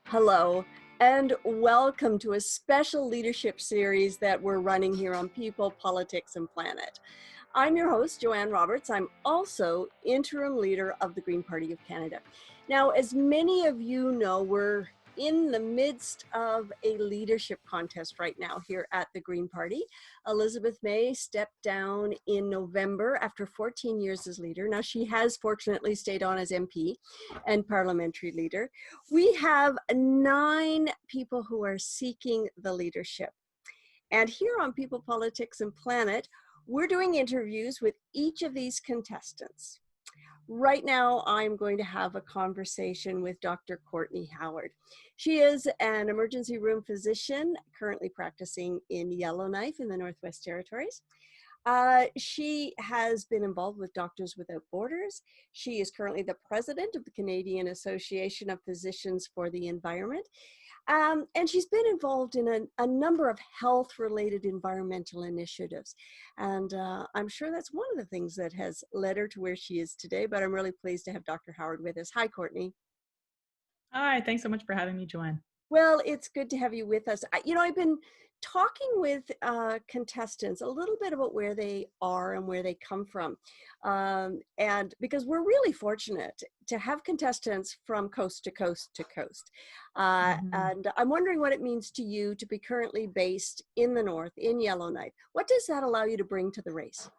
Hello, and welcome to a special leadership series that we're running here on People, Politics, and Planet. I'm your host, Joanne Roberts. I'm also interim leader of the Green Party of Canada. Now, as many of you know, we're in the midst of a leadership contest right now here at the Green Party. Elizabeth May stepped down in November after 14 years as leader. Now, she has fortunately stayed on as MP and parliamentary leader. We have 9 people who are seeking the leadership. And here on People, Politics, and Planet, we're doing interviews with each of these contestants. Right now, I'm going to have a conversation with Dr. Courtney Howard. She is an emergency room physician currently practicing in Yellowknife in the Northwest Territories. She has been involved with Doctors Without Borders. She is currently the president of the Canadian Association of Physicians for the Environment. And she's been involved in a number of health-related environmental initiatives. And I'm sure that's one of the things that has led her to where she is today, but I'm really pleased to have Dr. Howard with us. Hi, Courtney. Hi, thanks so much for having me, Joanne. Well, it's good to have you with us. I've been talking with contestants a little bit about where they are and where they come from. And because we're really fortunate to have contestants from coast to coast to coast. And I'm wondering what it means to you to be currently based in the North, in Yellowknife. What does that allow you to bring to the race?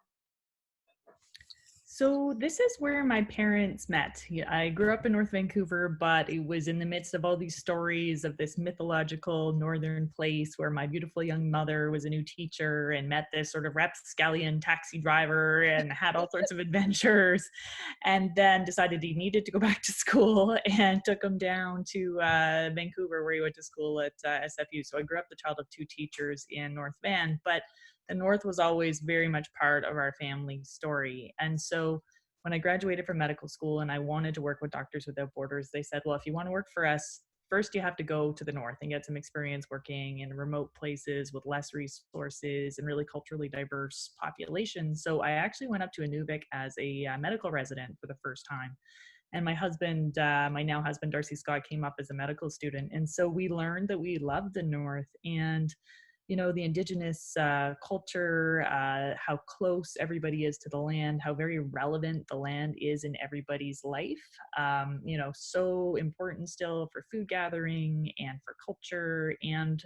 So this is where my parents met. I grew up in North Vancouver, but it was in the midst of all these stories of this mythological northern place where my beautiful young mother was a new teacher and met this sort of rapscallion taxi driver and had all sorts of adventures, and then decided he needed to go back to school and took him down to Vancouver, where he went to school at SFU. So I grew up the child of 2 teachers in North Van, but the North was always very much part of our family story. And so when I graduated from medical school and I wanted to work with Doctors Without Borders, they said, well, if you want to work for us, first you have to go to the North and get some experience working in remote places with less resources and really culturally diverse populations. So I actually went up to N.W.T as a medical resident for the first time. And my husband, my now husband, Darcy Scott, came up as a medical student. And so we learned that we loved the North and the Indigenous culture, how close everybody is to the land, how very relevant the land is in everybody's life. So important still for food gathering and for culture. And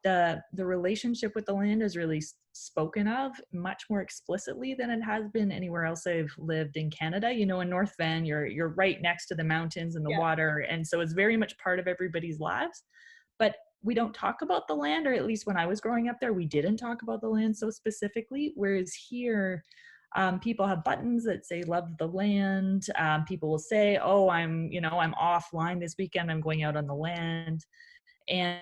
the relationship with the land is really spoken of much more explicitly than it has been anywhere else I've lived in Canada. In North Van, you're right next to the mountains and the water. And so it's very much part of everybody's lives. But we don't talk about the land, or at least when I was growing up there, we didn't talk about the land so specifically. Whereas here, people have buttons that say "Love the land." People will say, "Oh, I'm offline this weekend. I'm going out on the land." And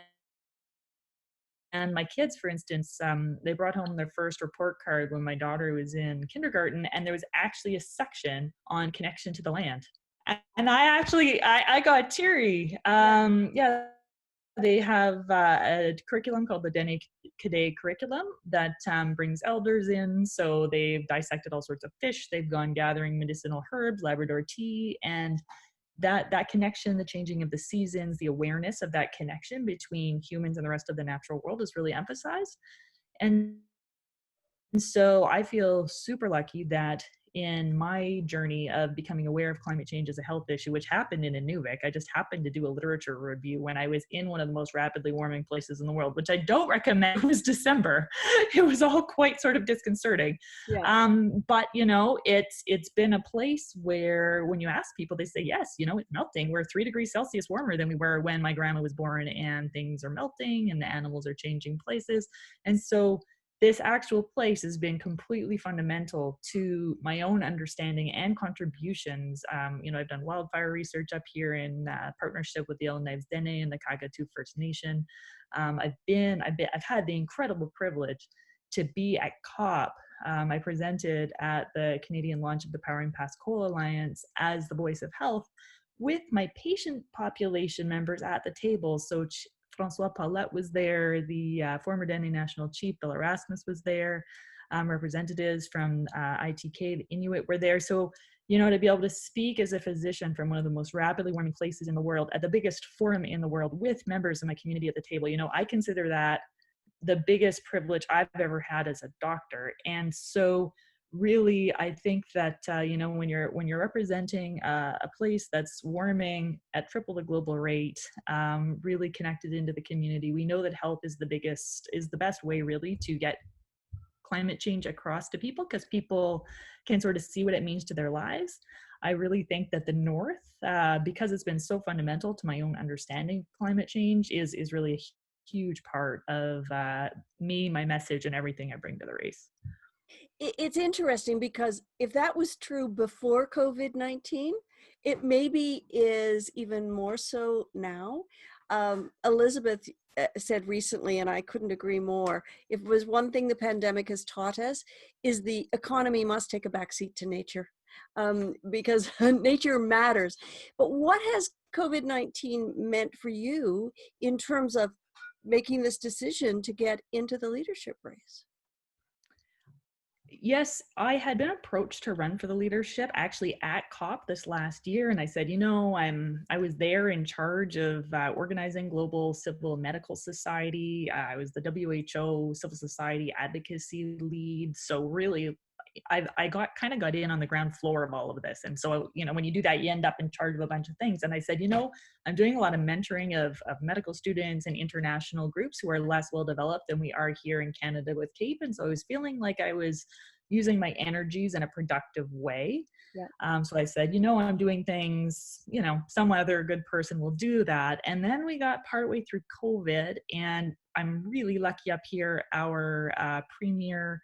my kids, for instance, they brought home their first report card when my daughter was in kindergarten, and there was actually a section on connection to the land. And I got teary. They have a curriculum called the Dene Cadet curriculum that brings elders in. So they've dissected all sorts of fish. They've gone gathering medicinal herbs, Labrador tea, and that connection, the changing of the seasons, the awareness of that connection between humans and the rest of the natural world is really emphasized. And so I feel super lucky that in my journey of becoming aware of climate change as a health issue, which happened in N.W.T, I just happened to do a literature review when I was in one of the most rapidly warming places in the world, which I don't recommend. It was December. It was all quite sort of disconcerting. Yeah. But it's been a place where when you ask people, they say, yes, it's melting. We're 3 degrees Celsius warmer than we were when my grandma was born, and things are melting and the animals are changing places. And so this actual place has been completely fundamental to my own understanding and contributions. I've done wildfire research up here in partnership with the Yellowknife Dene and the Kakadu First Nation. I've had the incredible privilege to be at COP. I presented at the Canadian launch of the Powering Past Coal Alliance as the voice of health with my patient population members at the table. So Francois Paulette was there, the former Dene National Chief, Bill Erasmus was there, representatives from ITK, the Inuit were there. So to be able to speak as a physician from one of the most rapidly warming places in the world at the biggest forum in the world with members of my community at the table, I consider that the biggest privilege I've ever had as a doctor. And so really, I think that, when you're representing a place that's warming at triple the global rate, really connected into the community, we know that health is the best way really to get climate change across to people, because people can sort of see what it means to their lives. I really think that the North, because it's been so fundamental to my own understanding of climate change, is really a huge part of me, my message, and everything I bring to the race. It's interesting because if that was true before COVID-19, it maybe is even more so now. Elizabeth said recently, and I couldn't agree more, if it was one thing the pandemic has taught us, is the economy must take a backseat to nature, because nature matters. But what has COVID-19 meant for you in terms of making this decision to get into the leadership race? Yes, I had been approached to run for the leadership actually at COP this last year. And I said, I was there in charge of organizing Global Civil Medical Society. I was the WHO Civil Society Advocacy Lead. So really, I got in on the ground floor of all of this. And so, when you do that, you end up in charge of a bunch of things. And I said, I'm doing a lot of mentoring of medical students and international groups who are less well developed than we are here in Canada with CAPE. And so I was feeling like I was using my energies in a productive way. Yeah. So I said, I'm doing things, some other good person will do that. And then we got partway through COVID, and I'm really lucky up here. Our premier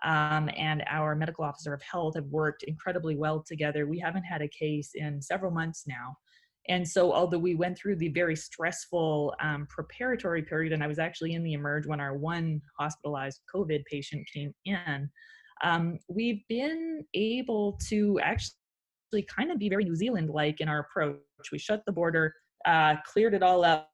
and our medical officer of health have worked incredibly well together. We haven't had a case in several months now. And so although we went through the very stressful preparatory period, and I was actually in the emerge when our one hospitalized COVID patient came in, we've been able to actually kind of be very New Zealand-like in our approach. We shut the border, cleared it all up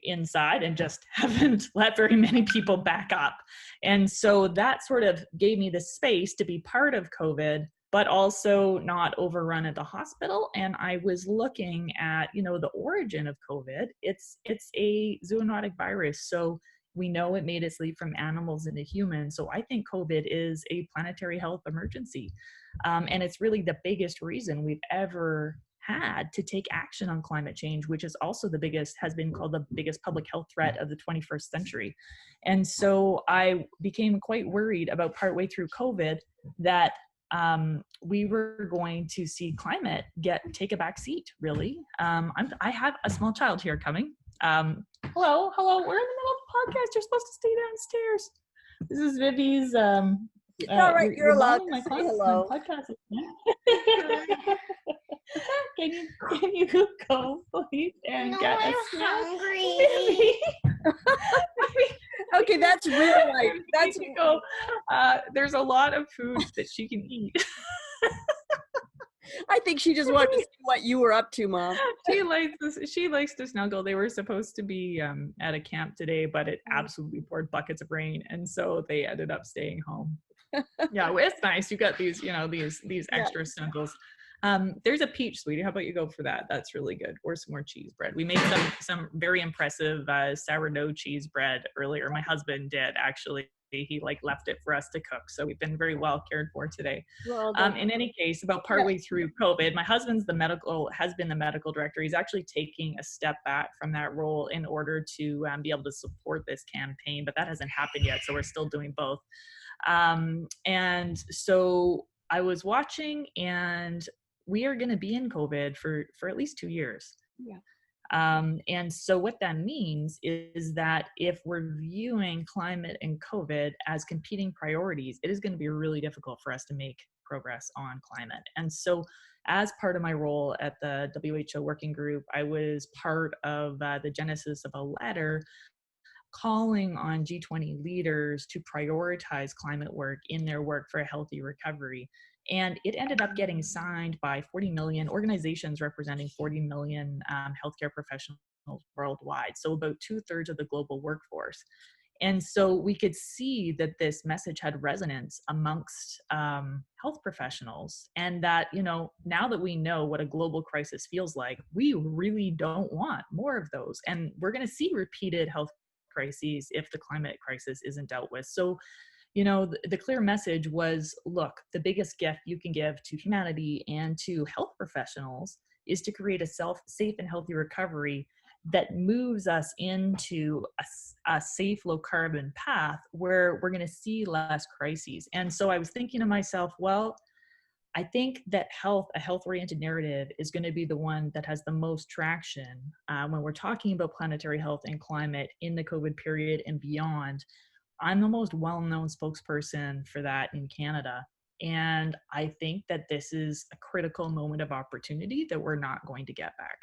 inside, and just haven't let very many people back up. And so that sort of gave me the space to be part of COVID, but also not overrun at the hospital. And I was looking at, the origin of COVID. It's a zoonotic virus. So we know it made its leap from animals into humans. So I think COVID is a planetary health emergency. And it's really the biggest reason we've ever had to take action on climate change, which is also has been called the biggest public health threat of the 21st century. And so I became quite worried about partway through COVID that we were going to see climate take a back seat, really. I have a small child here coming. Hello, we're in the middle of the podcast. You're supposed to stay downstairs. This is Vivi's. It's all right, you're allowed to say hello. My podcast. Can you go, please, and get a snack? Hungry. Okay, that's real life. That's go. There's a lot of food that she can eat. I think she just wanted to see what you were up to, Mom. She likes to snuggle. They were supposed to be at a camp today, but it absolutely poured buckets of rain, and so they ended up staying home. Yeah, well, it's nice. You got these, these extra snuggles. There's a peach, sweetie. How about you go for that? That's really good. Or some more cheese bread. We made some very impressive sourdough cheese bread earlier. My husband did, actually. He left it for us to cook. So we've been very well cared for today. Well, in any case, about partway through COVID, my husband's has been the medical director. He's actually taking a step back from that role in order to be able to support this campaign, but that hasn't happened yet. So we're still doing both. And so I was watching, and we are going to be in COVID for at least 2 years. Yeah. And so what that means is that if we're viewing climate and COVID as competing priorities, it is going to be really difficult for us to make progress on climate. And so as part of my role at the WHO working group, I was part of the genesis of a letter calling on G20 leaders to prioritize climate work in their work for a healthy recovery. And it ended up getting signed by 40 million organizations representing 40 million healthcare professionals worldwide. So about 2/3 of the global workforce. And so we could see that this message had resonance amongst health professionals, and that, now that we know what a global crisis feels like, we really don't want more of those. And we're going to see repeated health crises if the climate crisis isn't dealt with. So, the clear message was, look, the biggest gift you can give to humanity and to health professionals is to create a safe and healthy recovery that moves us into a safe, low carbon path where we're going to see less crises. And so I was thinking to myself, well, I think that a health-oriented narrative is going to be the one that has the most traction when we're talking about planetary health and climate in the COVID period and beyond. I'm the most well-known spokesperson for that in Canada. And I think that this is a critical moment of opportunity that we're not going to get back.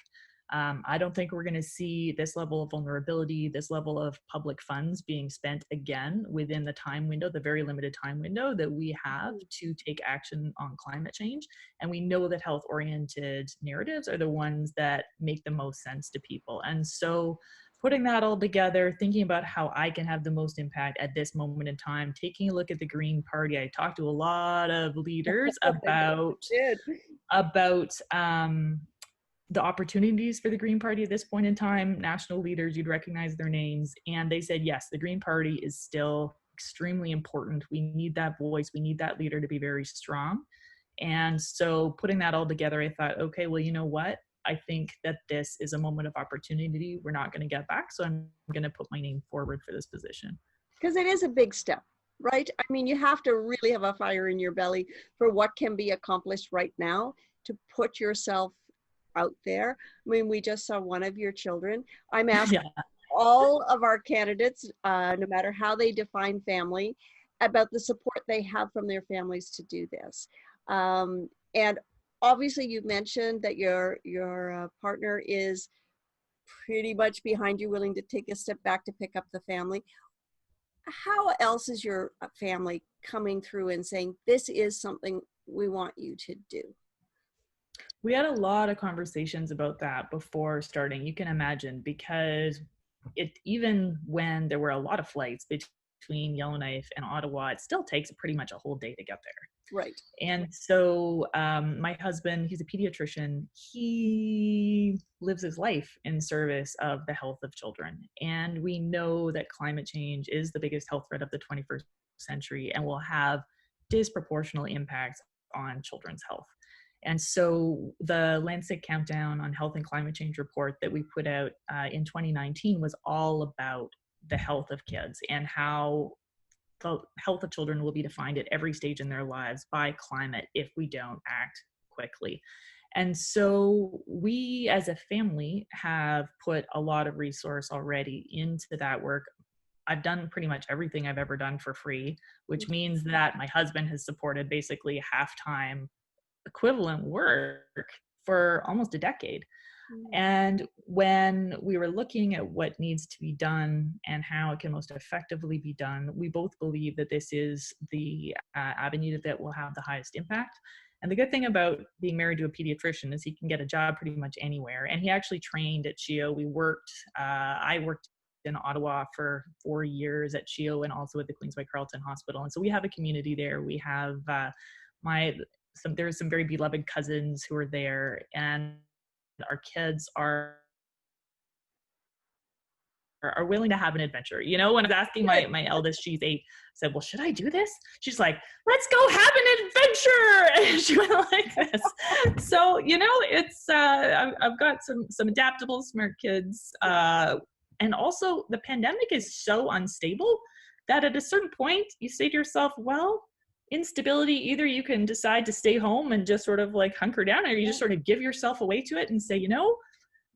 I don't think we're going to see this level of vulnerability, this level of public funds being spent again within the time window, the very limited time window that we have to take action on climate change. And we know that health-oriented narratives are the ones that make the most sense to people. And so putting that all together, thinking about how I can have the most impact at this moment in time, taking a look at the Green Party. I talked to a lot of leaders about the opportunities for the Green Party at this point in time. National leaders, you'd recognize their names. And they said, yes, the Green Party is still extremely important. We need that voice. We need that leader to be very strong. And so putting that all together, I thought, okay, well, you know what? I think that this is a moment of opportunity we're not going to get back. So I'm going to put my name forward for this position. Because it is a big step, right? I mean, you have to really have a fire in your belly for what can be accomplished right now to put yourself out there. I mean, we just saw one of your children. I'm asking all of our candidates, no matter how they define family, about the support they have from their families to do this. And obviously you mentioned that your partner is pretty much behind you, willing to take a step back to pick up the family. How else is your family coming through and saying, this is something we want you to do? We had a lot of conversations about that before starting, you can imagine, because even when there were a lot of flights between Yellowknife and Ottawa, it still takes pretty much a whole day to get there. Right. And so my husband, he's a pediatrician, he lives his life in service of the health of children. And we know that climate change is the biggest health threat of the 21st century and will have disproportionate impacts on children's health. And so the Lancet Countdown on Health and Climate Change report that we put out in 2019 was all about the health of kids and how the health of children will be defined at every stage in their lives by climate if we don't act quickly. And so we as a family have put a lot of resource already into that work. I've done pretty much everything I've ever done for free, which means that my husband has supported basically half-time equivalent work for almost a decade. And when we were looking at what needs to be done and how it can most effectively be done, we both believe that this is the avenue that will have the highest impact. And the good thing about being married to a pediatrician is he can get a job pretty much anywhere. And he actually trained at CHEO. I worked in Ottawa for 4 years at CHEO and also at the Queens by Carleton Hospital. And so we have a community there. We have there's some very beloved cousins who are there, and our kids are willing to have an adventure. When I was asking my eldest, she's 8, I said, well, should I do this? She's like, let's go have an adventure. And she went like this. So, it's, I've got some adaptable, smart kids. And also the pandemic is so unstable that at a certain point you say to yourself, well, instability, either you can decide to stay home and just sort of like hunker down, or you just sort of give yourself away to it and say,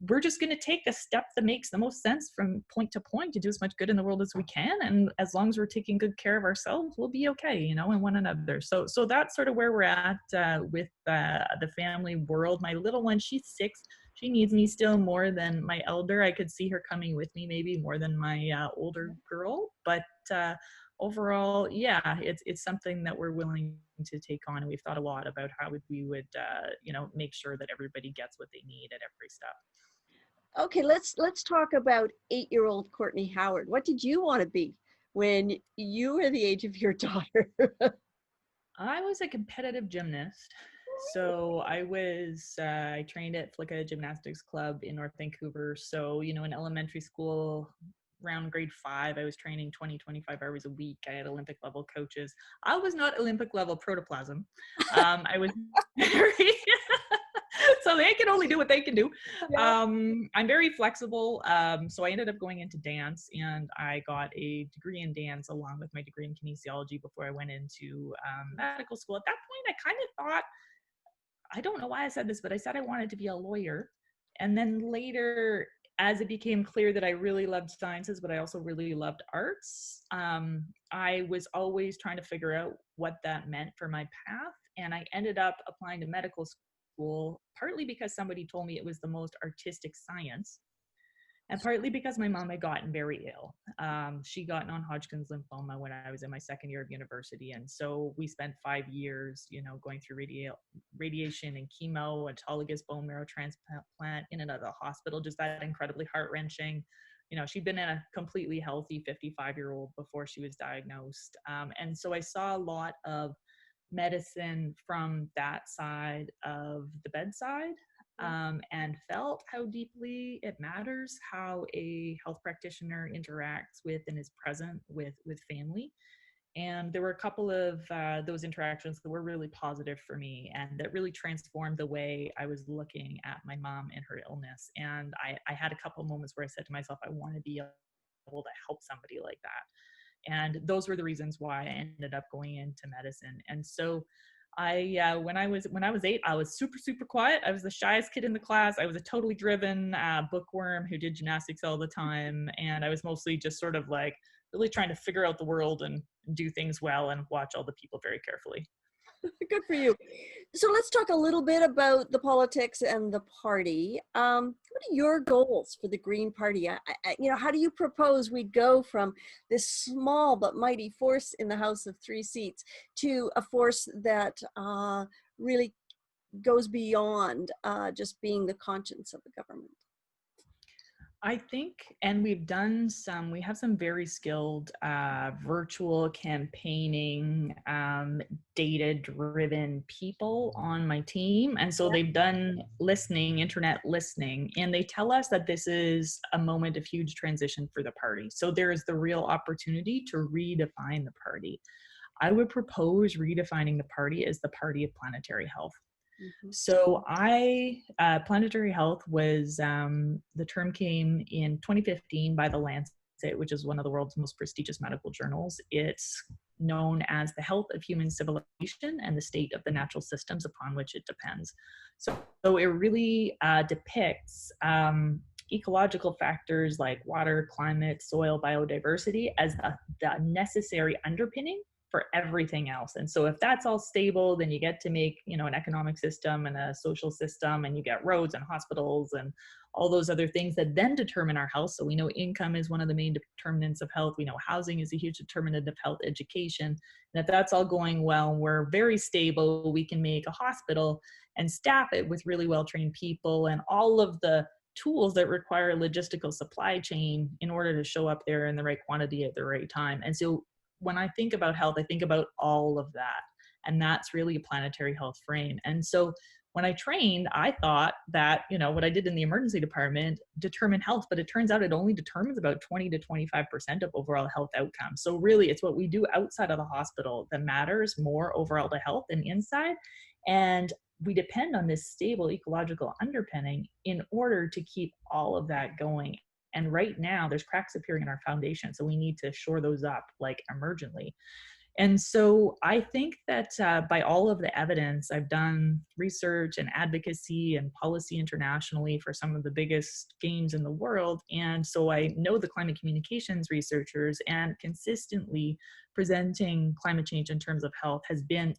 we're just going to take a step that makes the most sense from point to point to do as much good in the world as we can. And as long as we're taking good care of ourselves, we'll be okay, and one another. So that's sort of where we're at with the family world. My little one, she's 6. She needs me still more than my elder. I could see her coming with me maybe more than my older girl. But overall, yeah, it's something that we're willing to take on. And we've thought a lot about how we would make sure that everybody gets what they need at every step. Okay, let's talk about 8-year-old Courtney Howard. What did you want to be when you were the age of your daughter? I was a competitive gymnast. So I trained at Flicka Gymnastics Club in North Vancouver. So, you know, in elementary school, around grade 5, I was training 25 hours a week. I had Olympic level coaches. I was not Olympic level protoplasm. I was very, so they can only do what they can do. Yeah. I'm very flexible. So I ended up going into dance, and I got a degree in dance along with my degree in kinesiology before I went into medical school. At that point, I kind of thought, I don't know why I said this, but I said I wanted to be a lawyer. And then later, as it became clear that I really loved sciences, but I also really loved arts, I was always trying to figure out what that meant for my path. And I ended up applying to medical school, partly because somebody told me it was the most artistic science, and partly because my mom had gotten very ill. She got non-Hodgkin's lymphoma when I was in my second year of university. And so we spent 5 years, you know, going through radiation and chemo, autologous bone marrow transplant, in and out of the hospital, just that incredibly heart-wrenching. You know, she'd been in a completely healthy 55-year-old before she was diagnosed. And so I saw a lot of medicine from that side of the bedside, and felt how deeply it matters how a health practitioner interacts with and is present with family. And there were a couple of those interactions that were really positive for me and that really transformed the way I was looking at my mom and her illness. And I had a couple of moments where I said to myself, I want to be able to help somebody like that. And those were the reasons why I ended up going into medicine. And so when I was 8, I was super quiet. I was the shyest kid in the class. I was a totally driven bookworm who did gymnastics all the time, and I was mostly just sort of like really trying to figure out the world and do things well and watch all the people very carefully. Good for you. So let's talk a little bit about the politics and the party. What are your goals for the Green Party? You know, how do you propose we go from this small but mighty force in the House of 3 seats to a force that really goes beyond just being the conscience of the government? I think, and we have some very skilled virtual campaigning, data-driven people on my team. And so they've done internet listening, and they tell us that this is a moment of huge transition for the party. So there is the real opportunity to redefine the party. I would propose redefining the party as the party of planetary health. Mm-hmm. So planetary health was, the term came in 2015 by the Lancet, which is one of the world's most prestigious medical journals. It's known as the health of human civilization and the state of the natural systems upon which it depends. So it really depicts ecological factors like water, climate, soil, biodiversity as the necessary underpinning for everything else. And so if that's all stable, then you get to make, you know, an economic system and a social system, and you get roads and hospitals and all those other things that then determine our health. So we know income is one of the main determinants of health. We know housing is a huge determinant of health, education. And if that's all going well, we're very stable, we can make a hospital and staff it with really well-trained people and all of the tools that require a logistical supply chain in order to show up there in the right quantity at the right time. And so when I think about health, I think about all of that. And that's really a planetary health frame. And so when I trained, I thought that, you know, what I did in the emergency department determined health, but it turns out it only determines about 20 to 25% of overall health outcomes. So really it's what we do outside of the hospital that matters more overall to health than inside. And we depend on this stable ecological underpinning in order to keep all of that going. And right now there's cracks appearing in our foundation. So we need to shore those up like emergently. And so I think that by all of the evidence, I've done research and advocacy and policy internationally for some of the biggest games in the world. And so I know the climate communications researchers, and consistently presenting climate change in terms of health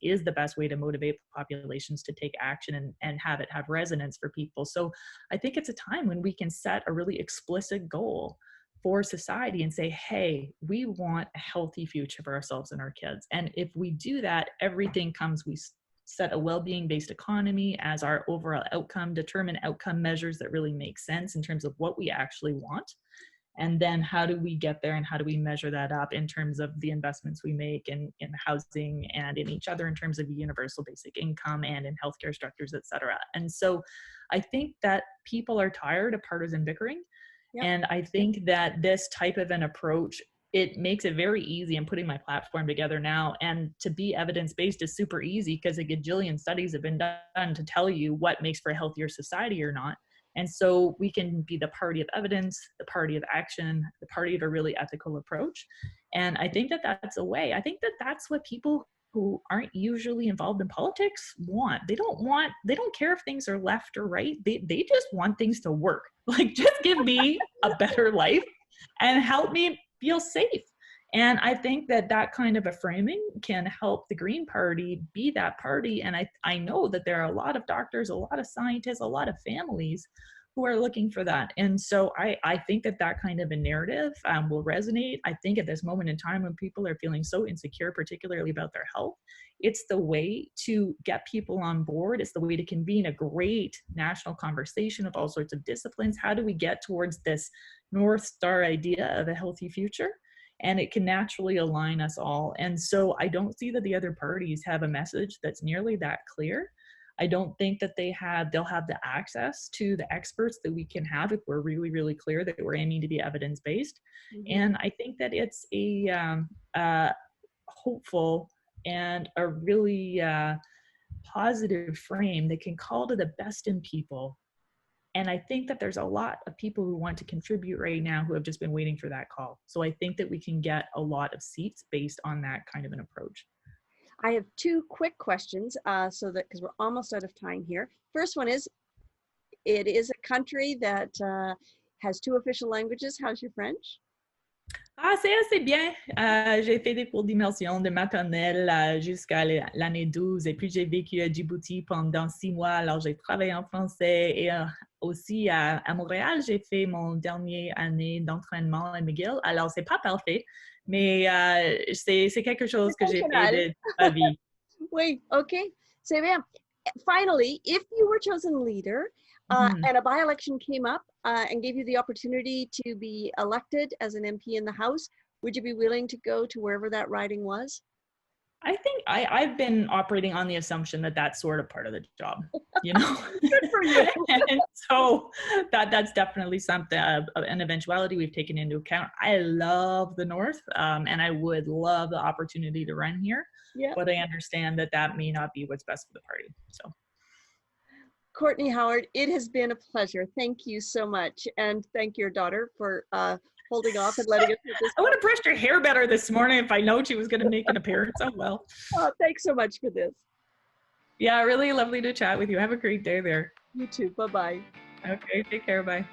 is the best way to motivate populations to take action and have it have resonance for people. So I think it's a time when we can set a really explicit goal for society and say, hey, we want a healthy future for ourselves and our kids. And if we do that, everything comes, we set a well-being based economy as our overall outcome, determine outcome measures that really make sense in terms of what we actually want. And then how do we get there, and how do we measure that up in terms of the investments we make in housing and in each other in terms of universal basic income and in healthcare structures, et cetera. And so I think that people are tired of partisan bickering. Yep. And I think that this type of an approach, it makes it very easy. I'm putting my platform together now, and to be evidence-based is super easy because a gajillion studies have been done to tell you what makes for a healthier society or not. And so we can be the party of evidence, the party of action, the party of a really ethical approach. And I think that that's a way. I think that that's what people who aren't usually involved in politics want. They don't care if things are left or right. They just want things to work. Like, just give me a better life and help me feel safe. And I think that that kind of a framing can help the Green Party be that party. And I know that there are a lot of doctors, a lot of scientists, a lot of families who are looking for that. And so I think that that kind of a narrative will resonate. I think at this moment in time when people are feeling so insecure, particularly about their health, it's the way to get people on board. It's the way to convene a great national conversation of all sorts of disciplines. How do we get towards this North Star idea of a healthy future? And it can naturally align us all. And so I don't see that the other parties have a message that's nearly that clear. I don't think that they'll have the access to the experts that we can have if we're really, really clear that we're aiming to be evidence-based. Mm-hmm. And I think that it's a hopeful and a really positive frame that can call to the best in people. And I think that there's a lot of people who want to contribute right now who have just been waiting for that call. So I think that we can get a lot of seats based on that kind of an approach. I have two quick questions because we're almost out of time here. First one is, it is a country that has 2 official languages. How's your French? Ah, c'est assez bien. J'ai fait des cours d'immersion de maternelle jusqu'à l'année 12 et puis j'ai vécu à Djibouti pendant 6 mois. Alors j'ai travaillé en français et aussi à Montréal, j'ai fait mon dernier année d'entraînement à McGill. Alors c'est pas parfait, mais c'est quelque chose que j'ai fait de ma vie. Oui, okay. C'est bien. Finally, if you were chosen leader, and a by-election came up and gave you the opportunity to be elected as an MP in the House, would you be willing to go to wherever that riding was? I think I've been operating on the assumption that that's sort of part of the job, you know? Good for you. And so that's definitely something, an eventuality we've taken into account. I love the North, and I would love the opportunity to run here, but I understand that that may not be what's best for the party, so. Courtney Howard, it has been a pleasure. Thank you so much. And thank your daughter for holding off and letting us do this. I would have brushed her hair better this morning if I known she was going to make an appearance. Oh, well. Thanks so much for this. Yeah, really lovely to chat with you. Have a great day there. You too. Bye-bye. Okay, take care. Bye.